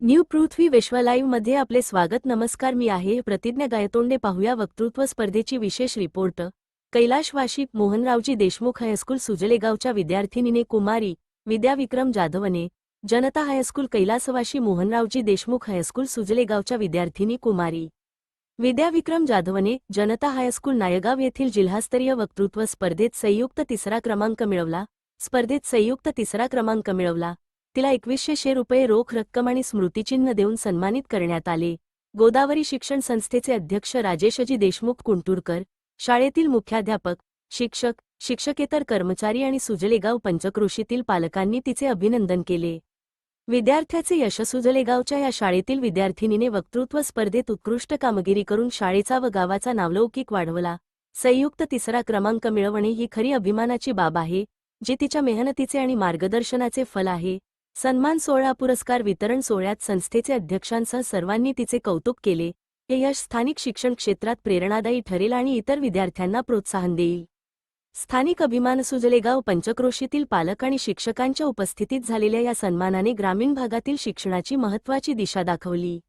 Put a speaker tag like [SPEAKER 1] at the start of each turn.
[SPEAKER 1] New पृथ्वी विश्व live मध्ये आपले स्वागत. नमस्कार, मी आहे प्रतिज्ञा गायतोंडे. पाहूया वक्तृत्व स्पर्धेची विशेष रिपोर्ट. कैलाशवासी मोहनरावजी देशमुख हायस्कूल सुजलेगावच्या विद्यार्थिनीने कुमारी विद्या विक्रम जाधवने. जनता हायस्कूल कैलासवासी मोहनरावजी देशमुख हायस्कूल सुजलेगावच्या विद्यार्थिनी कुमारी विद्या विक्रम जाधवने जनता हायस्कूल नायगाव येथील जिल्हास्तरीय वक्तृत्व स्पर्धेत संयुक्त तिसरा क्रमांक मिळवला. तिला 2100 रुपये रोख रक्कम आणि स्मृतिचिन्ह देऊन सन्मानित करण्यात आले. गोदावरी शिक्षण संस्थेचे अध्यक्ष राजेशजी देशमुख कुंटुरकर, शाळेतील मुख्याध्यापक, शिक्षक, शिक्षकेतर कर्मचारी आणि सुजलेगाव पंचक्रोशीतील पालकांनी तिचे अभिनंदन केले. विद्यार्थ्याचे यश. सुजलेगावच्या या शाळेतील विद्यार्थिनीने वक्तृत्व स्पर्धेत उत्कृष्ट कामगिरी करून शाळेचा व गावाचा नावलौकिक वाढवला. संयुक्त तिसरा क्रमांक मिळवणे ही खरी अभिमानाची बाब आहे, जी तिच्या मेहनतीचे आणि मार्गदर्शनाचे फल आहे. सन्मान सोहळा. पुरस्कार वितरण सोहळ्यात संस्थेचे अध्यक्षांसह सर्वांनी तिचे कौतुक केले. हे यश स्थानिक शिक्षण क्षेत्रात प्रेरणादायी ठरेल आणि इतर विद्यार्थ्यांना प्रोत्साहन देईल. स्थानिक अभिमान. सुजलेगाव पंचक्रोशीतील पालक आणि शिक्षकांच्या उपस्थितीत झालेल्या या सन्मानाने ग्रामीण भागातील शिक्षणाची महत्त्वाची दिशा दाखवली.